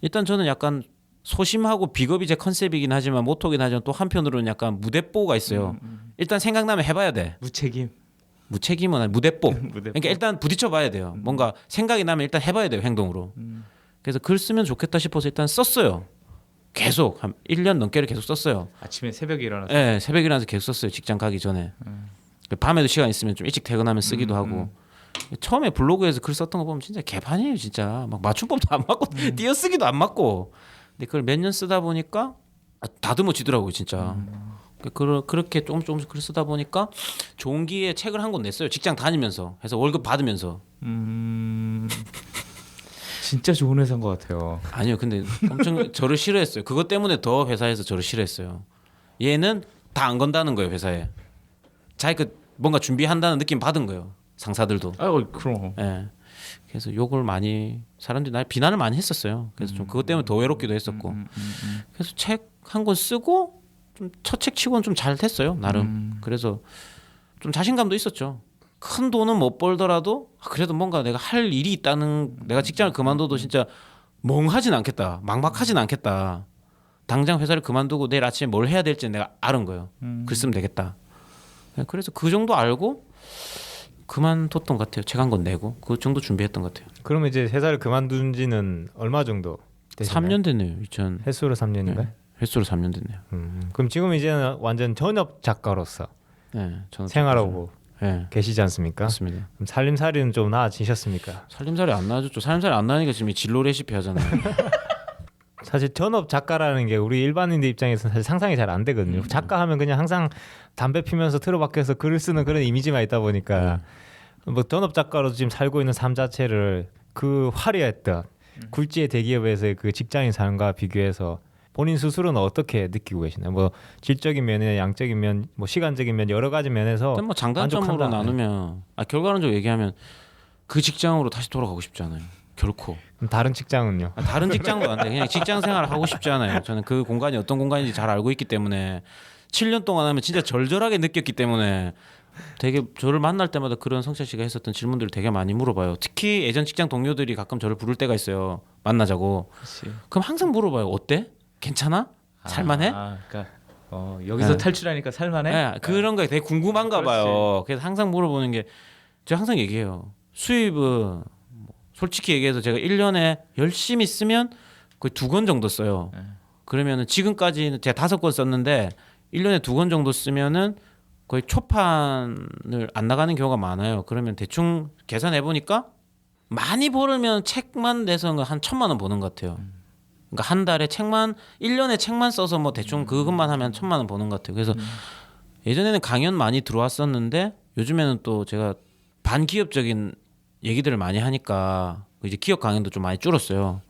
일단 저는 약간 소심하고 비겁이 제 컨셉이긴 하지만 모토긴 하지만 또 한편으로는 약간 무대뽀가 있어요. 일단 생각나면 해봐야 돼. 무책임. 무책임은 아니 무대뽀. 무대뽀. 그러니까 일단 부딪혀봐야 돼요. 뭔가 생각이 나면 일단 해봐야 돼요. 행동으로. 그래서 글 쓰면 좋겠다 싶어서 일단 썼어요. 계속 한 1년 넘게를 계속 썼어요. 아침에 새벽에 일어나서. 네, 새벽에 일어나서 계속 썼어요. 직장 가기 전에. 밤에도 시간 있으면 좀 일찍 퇴근하면 쓰기도 하고. 처음에 블로그에서 글 썼던 거 보면 진짜 개판이에요. 진짜 막 맞춤법도 안 맞고 띄어쓰기도 안 맞고. 근데 그걸 몇 년 쓰다 보니까 다듬어지더라고요. 진짜. 그렇게 조금씩 글 쓰다 보니까 좋은 기회에 책을 한 권 냈어요. 직장 다니면서 해서 월급 받으면서. 진짜 좋은 회사인 것 같아요. 아니요, 근데 엄청 저를 싫어했어요. 그것 때문에 더 회사에서 저를 싫어했어요. 얘는 다 안 건다는 거예요, 회사에. 자기 뭔가 준비한다는 느낌 받은 거예요, 상사들도. 그럼. 예. 그래서 욕을 많이 사람들이 날 비난을 많이 했었어요. 그래서 좀 그것 때문에 더 외롭기도 했었고. 그래서 책 한 권 쓰고 좀 첫 책 치고는 좀 잘 됐어요, 나름. 그래서 좀 자신감도 있었죠. 큰 돈은 못 벌더라도 그래도 뭔가 내가 할 일이 있다는, 내가 직장을 그만둬도 진짜 멍하진 않겠다, 막막하진 않겠다. 당장 회사를 그만두고 내일 아침에 뭘 해야 될지 내가 아는 거예요. 글 쓰면 되겠다. 그래서 그 정도 알고 그만뒀던 것 같아요. 책 한 권 내고 그 정도 준비했던 것 같아요. 그러면 이제 회사를 그만둔 지는 얼마 정도 되셨나요? 3년 됐네요. 2000 횟수로 3년인가요? 네. 횟수로 3년 됐네요. 그럼 지금 이제는 완전 전업 작가로서 네, 저는 생활하고 네, 계시지 않습니까? 맞습니다. 그럼 살림살이는 좀 나아지셨습니까? 살림살이 안 나아졌죠. 살림살이 안 나니까 지금 이 진로 레시피 하잖아요. 사실 전업 작가라는 게 우리 일반인들 입장에서는 사실 상상이 잘 안 되거든요. 작가 하면 그냥 항상 담배 피면서 틀어박혀서 글을 쓰는 그런 이미지만 있다 보니까 뭐 전업 작가로 지금 살고 있는 삶 자체를 그 화려했던 굴지의 대기업에서의 그 직장인 삶과 비교해서 본인 스스로는 어떻게 느끼고 계시나요? 뭐 질적인 면이나 양적인 면, 뭐 시간적인 면 여러 가지 면에서 일단 뭐 장단점으로 만족한다. 나누면 결과론적으로 얘기하면 그 직장으로 다시 돌아가고 싶지 않아요. 결코. 그럼 다른 직장은요? 다른 직장도 안 돼. 그냥 직장 생활을 하고 싶지 않아요. 저는 그 공간이 어떤 공간인지 잘 알고 있기 때문에 7년 동안 하면 진짜 절절하게 느꼈기 때문에 되게 저를 만날 때마다 그런 성찬 씨가 했었던 질문들을 되게 많이 물어봐요. 특히 예전 직장 동료들이 가끔 저를 부를 때가 있어요. 만나자고. 그치. 그럼 항상 물어봐요. 어때? 괜찮아? 살만해? 그러니까 여기서 네. 탈출하니까 살만해. 네, 그런 거 되게 궁금한가 봐요. 그래서 항상 물어보는 게 제가 항상 얘기해요. 수입은 뭐 솔직히 얘기해서 제가 1년에 열심히 쓰면 거의 2권 정도 써요. 그러면은 지금까지는 제가 5권 썼는데 1년에 2권 정도 쓰면은 거의 초판을 안 나가는 경우가 많아요. 그러면 대충 계산해 보니까 많이 벌으면 책만 내서 한 1,000만 원 버는 것 같아요. 그러니까 한 달에 책만 1년에 책만 써서 뭐 대충 그것만 하면 1,000만 원 버는 것 같아요. 그래서 예전에는 강연 많이 들어왔었는데 요즘에는 또 제가 반기업적인 얘기들을 많이 하니까 이제 기업 강연도 좀 많이 줄었어요.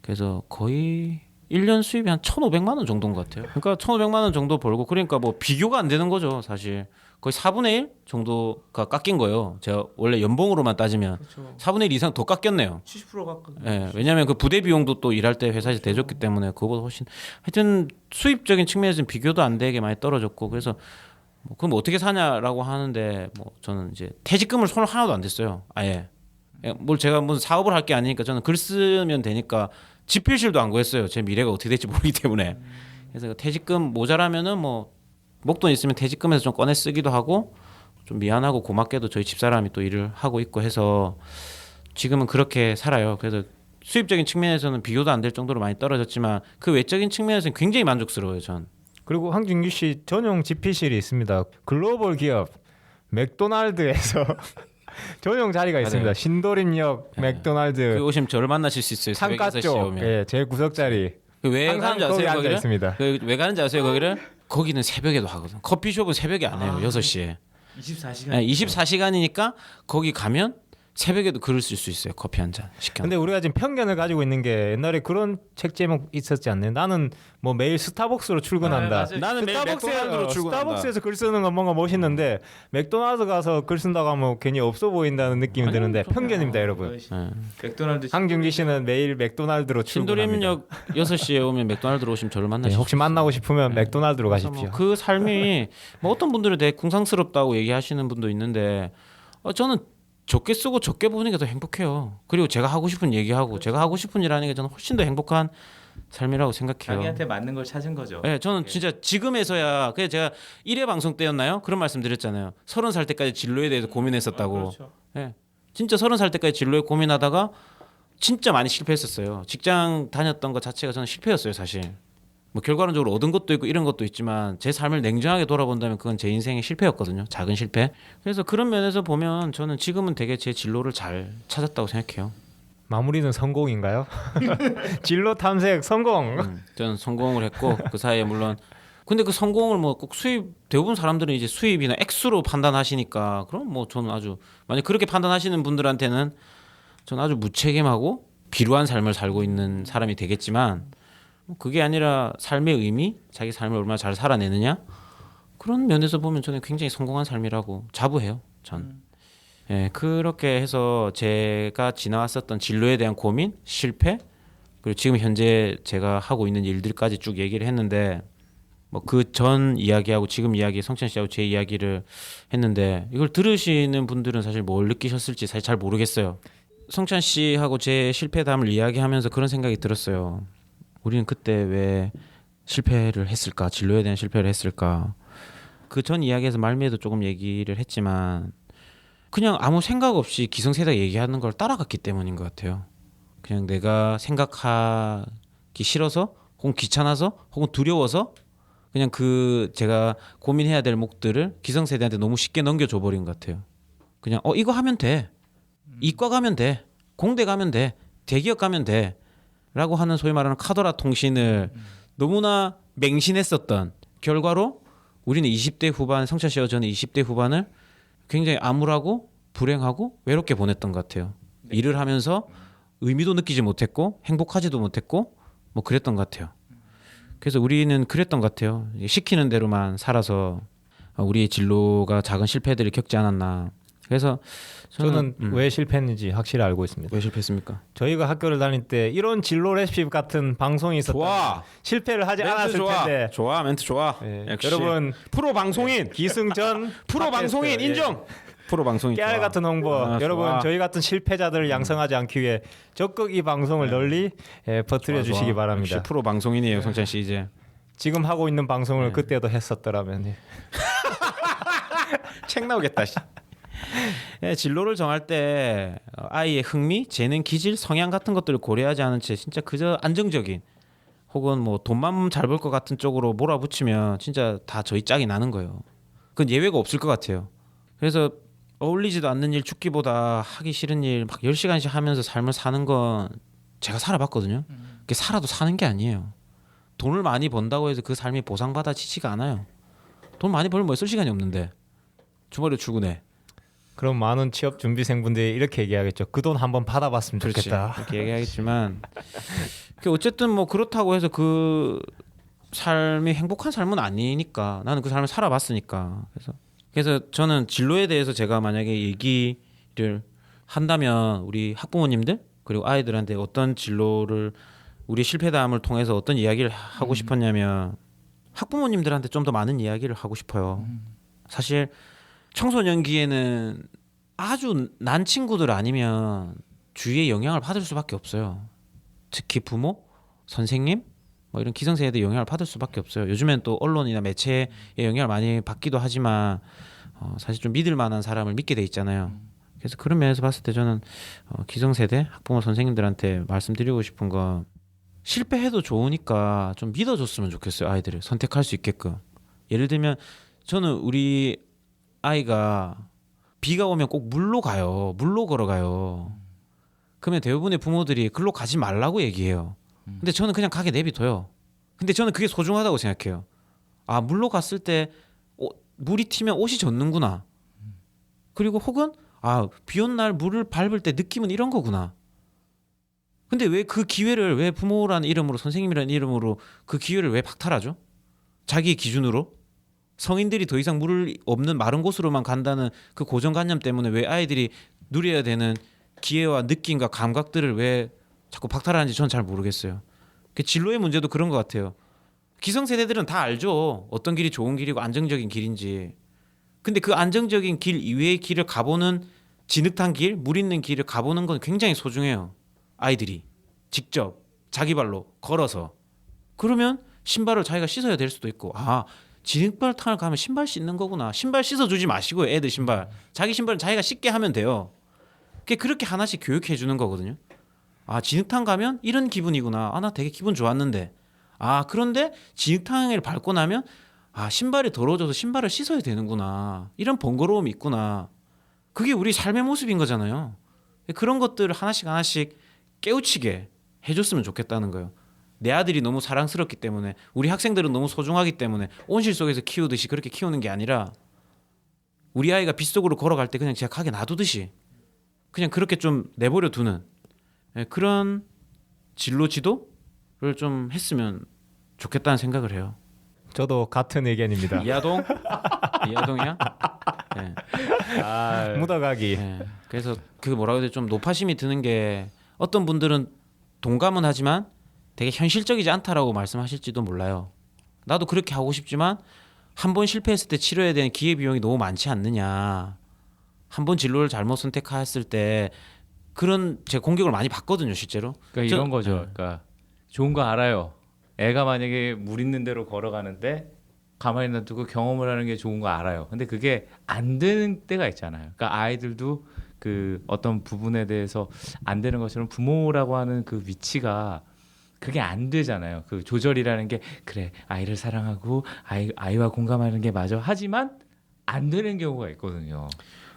그래서 거의 1년 수입이 한 1,500만 원 정도인 것 같아요. 그러니까 1,500만 원 정도 벌고 그러니까 뭐 비교가 안 되는 거죠, 사실. 거의 4분의 1 정도가 깎인 거예요. 제가 원래 연봉으로만 따지면 그렇죠. 4분의 1 이상 더 깎였네요. 70%가 예, 왜냐하면 그 부대 비용도 또 일할 때 회사에서 대줬기 때문에 그거보다 훨씬 하여튼 수입적인 측면에서는 비교도 안 되게 많이 떨어졌고 그래서 뭐 그럼 어떻게 사냐라고 하는데 뭐 저는 이제 퇴직금을 손을 하나도 안 댔어요. 아예 뭘 제가 무슨 사업을 할 게 아니니까 저는 글 쓰면 되니까 집필실도 안 구했어요. 제 미래가 어떻게 될지 모르기 때문에 그래서 퇴직금 모자라면은 뭐 목돈 있으면 퇴직금에서 좀 꺼내 쓰기도 하고 좀 미안하고 고맙게도 저희 집사람이 또 일을 하고 있고 해서 지금은 그렇게 살아요. 그래서 수입적인 측면에서는 비교도 안 될 정도로 많이 떨어졌지만 그 외적인 측면에서는 굉장히 만족스러워요. 전. 그리고 황진규 씨 전용 집필실이 있습니다. 글로벌 기업 맥도날드에서 전용 자리가 있습니다. 맞아요. 신도림역 맥도날드 그 오시면 저를 만나실 수 있어요. 새벽 창가 6시에 쪽, 오면. 예, 제 구석 자리. 왜 항상 가는지 거기 아세요? 앉아 거기를? 있습니다. 왜 가는지 아세요? 거기를? 거기는 새벽에도 하거든. 커피숍은 새벽에 안 해요. 6시에. 24시간. 네, 24시간이니까 거기 가면 새벽에도 글을 쓸 수 있어요. 커피 한 잔 시켜. 근데 우리가 지금 편견을 가지고 있는 게 옛날에 그런 책 제목 있었지 않나요? 나는 뭐 매일 스타벅스로 출근한다. 네, 맞아요. 나는 매일 맥도날드로 출근한다. 스타벅스에서 글 쓰는 건 뭔가 멋있는데 맥도날드 가서 글 쓴다고 하면 괜히 없어 보인다는 느낌이 드는데 편견입니다, 여러분. 네. 맥도날드 황준기 씨는 매일 맥도날드로 출근합니다. 신도림역 6시에 오면 맥도날드로 오시면 저를 네, 만나실 혹시 만나고 싶으면 맥도날드로 그래서 가십시오. 뭐 그 삶이 뭐 어떤 분들은 되게 궁상스럽다고 얘기하시는 분도 있는데 저는 적게 쓰고 적게 보는 게 더 행복해요. 그리고 제가 하고 싶은 얘기하고 제가 하고 싶은 일 하는 게 저는 훨씬 더 행복한 삶이라고 생각해요. 자기한테 맞는 걸 찾은 거죠. 네, 저는 진짜 지금에서야 그래 제가 1회 방송 때였나요? 그런 말씀 드렸잖아요. 30살 때까지 진로에 대해서 고민했었다고. 그렇죠. 네, 진짜 30살 때까지 진로에 고민하다가 진짜 많이 실패했었어요. 직장 다녔던 것 자체가 저는 실패였어요, 사실. 뭐 결과론적으로 얻은 것도 있고 이런 것도 있지만 제 삶을 냉정하게 돌아본다면 그건 제 인생의 실패였거든요. 작은 실패. 그래서 그런 면에서 보면 저는 지금은 되게 제 진로를 잘 찾았다고 생각해요. 마무리는 성공인가요? 진로 탐색 성공. 저는 성공을 했고 그 사이에 물론 근데 그 성공을 뭐 꼭 수입 대부분 사람들은 이제 수입이나 액수로 판단하시니까 그럼 뭐 저는 아주 만약 그렇게 판단하시는 분들한테는 저는 아주 무책임하고 비루한 삶을 살고 있는 사람이 되겠지만 그게 아니라 삶의 의미, 자기 삶을 얼마나 잘 살아내느냐 그런 면에서 보면 저는 굉장히 성공한 삶이라고 자부해요. 전. 예, 그렇게 해서 제가 지나왔었던 진로에 대한 고민, 실패, 그리고 지금 현재 제가 하고 있는 일들까지 쭉 얘기를 했는데 뭐 그 전 이야기하고 지금 이야기 성찬 씨하고 제 이야기를 했는데 이걸 들으시는 분들은 사실 뭘 느끼셨을지 사실 잘 모르겠어요. 성찬 씨하고 제 실패담을 이야기하면서 그런 생각이 들었어요. 우리는 그때 왜 실패를 했을까? 진로에 대한 실패를 했을까? 그 전 이야기에서 말미에도 조금 얘기를 했지만 그냥 아무 생각 없이 기성세대가 얘기하는 걸 따라갔기 때문인 것 같아요. 그냥 내가 생각하기 싫어서 혹은 귀찮아서 혹은 두려워서 그냥 그 제가 고민해야 될 몫들을 기성세대한테 너무 쉽게 넘겨줘 버린 것 같아요. 그냥 이거 하면 돼. 이과 가면 돼. 공대 가면 돼. 대기업 가면 돼. 라고 하는 소위 말하는 카더라 통신을 너무나 맹신했었던 결과로 우리는 20대 후반, 성찬 씨와 저는 20대 후반을 굉장히 암울하고 불행하고 외롭게 보냈던 것 같아요. 일을 하면서 의미도 느끼지 못했고 행복하지도 못했고 뭐 그랬던 것 같아요. 그래서 우리는 그랬던 것 같아요. 시키는 대로만 살아서 우리의 진로가 작은 실패들을 겪지 않았나. 그래서 저는 왜 실패했는지 확실히 알고 있습니다. 왜 실패했습니까? 저희가 학교를 다닐 때 이런 진로 레시피 같은 방송이 있었다. 좋아. 실패를 하지 멘트 않았을 좋아. 텐데. 좋아 멘트 좋아. 예, 역시. 여러분 프로 방송인 기승전 프로 방송인 팟캐스트, 인정. 프로 방송인 깨알 좋아. 같은 홍보. 여러분 좋아. 저희 같은 실패자들을 양성하지 않기 위해 적극 이 방송을 널리 퍼뜨려 좋아, 주시기 좋아. 바랍니다. 역시 프로 방송인이에요, 성찬 씨 이제. 지금 하고 있는 방송을 네. 그때도 했었더라면 책 나오겠다. 예, 진로를 정할 때 아이의 흥미, 재능, 기질, 성향 같은 것들을 고려하지 않은 채 진짜 그저 안정적인 혹은 뭐 돈만 잘 벌 것 같은 쪽으로 몰아붙이면 진짜 다 저희 짝이 나는 거예요. 그건 예외가 없을 것 같아요. 그래서 어울리지도 않는 일 죽기보다 하기 싫은 일 막 10시간씩 하면서 삶을 사는 건 제가 살아봤거든요. 그게 살아도 사는 게 아니에요. 돈을 많이 번다고 해서 그 삶이 보상받아지지가 않아요. 돈 많이 벌면 뭐 쓸 시간이 없는데 주말에 출근해. 그럼 많은 취업 준비생분들이 이렇게 얘기하겠죠. 그 돈 한번 받아봤으면 그렇지. 좋겠다. 이렇게 얘기하겠지만 어쨌든 뭐 그렇다고 해서 그 삶이 행복한 삶은 아니니까 나는 그 삶을 살아봤으니까 그래서 저는 진로에 대해서 제가 만약에 얘기를 한다면 우리 학부모님들 그리고 아이들한테 어떤 진로를 우리 실패담을 통해서 어떤 이야기를 하고 싶었냐면 학부모님들한테 좀 더 많은 이야기를 하고 싶어요. 사실 청소년기에는 아주 난 친구들 아니면 주위의 영향을 받을 수밖에 없어요. 특히 부모, 선생님 뭐 이런 기성세대의 영향을 받을 수밖에 없어요. 요즘엔 또 언론이나 매체의 영향을 많이 받기도 하지만 사실 좀 믿을 만한 사람을 믿게 돼 있잖아요. 그래서 그런 면에서 봤을 때 저는 기성세대 학부모 선생님들한테 말씀드리고 싶은 건 실패해도 좋으니까 좀 믿어줬으면 좋겠어요. 아이들을 선택할 수 있게끔. 예를 들면 저는 우리 아이가 비가 오면 꼭 물로 가요. 물로 걸어가요. 그러면 대부분의 부모들이 글로 가지 말라고 얘기해요. 근데 저는 그냥 가게 내비둬요. 근데 저는 그게 소중하다고 생각해요. 아 물로 갔을 때 물이 튀면 옷이 젖는구나. 그리고 혹은 비 온 날 물을 밟을 때 느낌은 이런 거구나. 근데 왜 그 기회를 왜 부모라는 이름으로 선생님이라는 이름으로 그 기회를 왜 박탈하죠? 자기 기준으로 성인들이 더 이상 물을 없는 마른 곳으로만 간다는 그 고정관념 때문에 왜 아이들이 누려야 되는 기회와 느낌과 감각들을 왜 자꾸 박탈하는지 저는 잘 모르겠어요. 그 진로의 문제도 그런 것 같아요. 기성세대들은 다 알죠. 어떤 길이 좋은 길이고 안정적인 길인지. 근데 그 안정적인 길 이외의 길을 가보는 진흙탕 길, 물 있는 길을 가보는 건 굉장히 소중해요. 아이들이 직접 자기 발로 걸어서. 그러면 신발을 자기가 씻어야 될 수도 있고 진흙탕을 가면 신발 씻는 거구나. 신발 씻어주지 마시고요. 애들 신발. 자기 신발은 자기가 씻게 하면 돼요. 그렇게 하나씩 교육해 주는 거거든요. 진흙탕 가면 이런 기분이구나. 나 되게 기분 좋았는데. 그런데 진흙탕을 밟고 나면 신발이 더러워져서 신발을 씻어야 되는구나. 이런 번거로움이 있구나. 그게 우리 삶의 모습인 거잖아요. 그런 것들을 하나씩 깨우치게 해줬으면 좋겠다는 거예요. 내 아들이 너무 사랑스럽기 때문에 우리 학생들은 너무 소중하기 때문에 온실 속에서 키우듯이 그렇게 키우는 게 아니라 우리 아이가 빗속으로 걸어갈 때 그냥 제가 가게 놔두듯이 그냥 그렇게 좀 내버려 두는 그런 진로 지도를 좀 했으면 좋겠다는 생각을 해요. 저도 같은 의견입니다. 이하동이야? 네. 묻어가기. 네. 그래서 그 뭐라고 해야 되지? 좀 노파심이 드는 게 어떤 분들은 동감은 하지만 되게 현실적이지 않다라고 말씀하실지도 몰라요. 나도 그렇게 하고 싶지만 한 번 실패했을 때 치러야 되는 기회비용이 너무 많지 않느냐. 한 번 진로를 잘못 선택했을 때 그런 제가 공격을 많이 받거든요, 실제로. 그러니까 이런 거죠. 그러니까 좋은 거 알아요. 애가 만약에 물 있는 데로 걸어가는데 가만히 놔두고 경험을 하는 게 좋은 거 알아요. 근데 그게 안 되는 때가 있잖아요. 그러니까 아이들도 그 어떤 부분에 대해서 안 되는 것처럼 부모라고 하는 그 위치가 그게 안 되잖아요. 그 조절이라는 게 그래 아이를 사랑하고 아이와 공감하는 게 맞아. 하지만 안 되는 경우가 있거든요.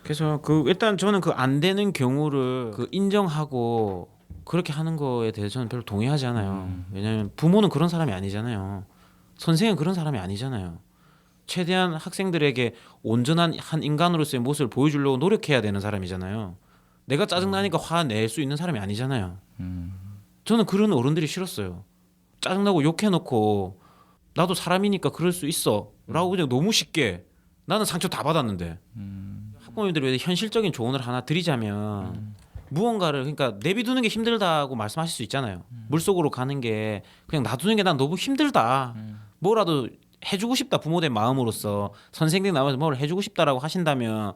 그래서 그 일단 저는 그 안 되는 경우를 그 인정하고 그렇게 하는 거에 대해서 저는 별로 동의하지 않아요. 왜냐하면 부모는 그런 사람이 아니잖아요. 선생은 그런 사람이 아니잖아요. 최대한 학생들에게 온전한 한 인간으로서의 모습을 보여주려고 노력해야 되는 사람이잖아요. 내가 짜증나니까 화낼 수 있는 사람이 아니잖아요. 저는 그런 어른들이 싫었어요. 짜증나고 욕해놓고 나도 사람이니까 그럴 수 있어 라고 그냥 너무 쉽게 나는 상처 다 받았는데 학부모님들이 왜 현실적인 조언을 하나 드리자면 무언가를 그러니까 내비두는 게 힘들다고 말씀하실 수 있잖아요. 물속으로 가는 게 그냥 놔두는 게 난 너무 힘들다. 뭐라도 해주고 싶다 부모된 마음으로서 선생님이 나와서 뭘 해주고 싶다라고 하신다면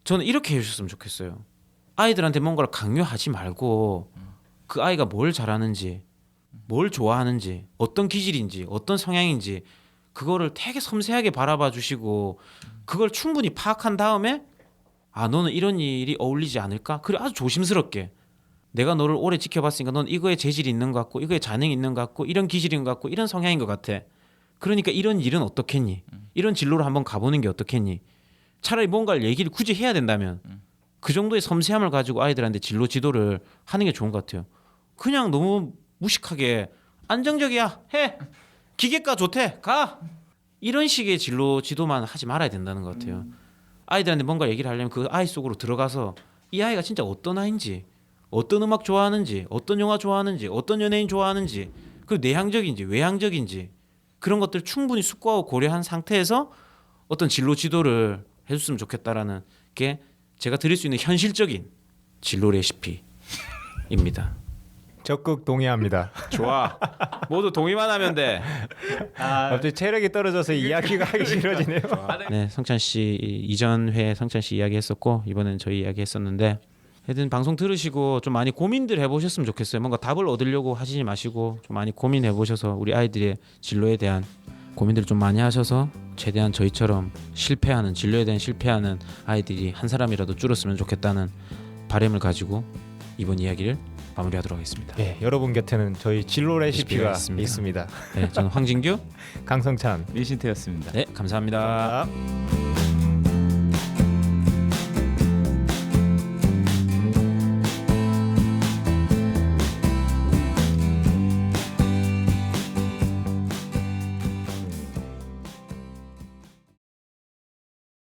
저는 이렇게 해주셨으면 좋겠어요. 아이들한테 뭔가를 강요하지 말고 그 아이가 뭘 잘하는지 뭘 좋아하는지 어떤 기질인지 어떤 성향인지 그거를 되게 섬세하게 바라봐 주시고 그걸 충분히 파악한 다음에 아 너는 이런 일이 어울리지 않을까? 그래 아주 조심스럽게 내가 너를 오래 지켜봤으니까 넌 이거에 재질이 있는 것 같고 이거에 재능이 있는 것 같고 이런 기질인 것 같고 이런 성향인 것 같아. 그러니까 이런 일은 어떻겠니? 이런 진로를 한번 가보는 게 어떻겠니? 차라리 뭔가를 얘기를 굳이 해야 된다면 그 정도의 섬세함을 가지고 아이들한테 진로 지도를 하는 게 좋은 것 같아요. 그냥 너무 무식하게 안정적이야 해 기계과 좋대 가 이런 식의 진로 지도만 하지 말아야 된다는 것 같아요. 아이들한테 뭔가 얘기를 하려면 그 아이 속으로 들어가서 이 아이가 진짜 어떤 아이인지 어떤 음악 좋아하는지 어떤 영화 좋아하는지 어떤 연예인 좋아하는지 그 내향적인지 외향적인지 그런 것들 충분히 숙고하고 고려한 상태에서 어떤 진로 지도를 해줬으면 좋겠다라는 게 제가 드릴 수 있는 현실적인 진로 레시피입니다. 적극 동의합니다. 좋아. 모두 동의만 하면 돼. 갑자기 체력이 떨어져서 이야기가 하기 싫어지네요. 네, 성찬 씨 이전 회 성찬 씨 이야기했었고 이번엔 저희 이야기했었는데 하여튼 방송 들으시고 좀 많이 고민들 해보셨으면 좋겠어요. 뭔가 답을 얻으려고 하시지 마시고 좀 많이 고민해보셔서 우리 아이들의 진로에 대한 고민들을 좀 많이 하셔서 최대한 저희처럼 실패하는 진로에 대한 실패하는 아이들이 한 사람이라도 줄었으면 좋겠다는 바람을 가지고 이번 이야기를 마무리하도록 하겠습니다. 네, 여러분 곁에는 저희 진로 레시피가 레시피가 있습니다. 네, 저는 황진규, 강성찬. 리신태였습니다. 네, 감사합니다. 감사합니다.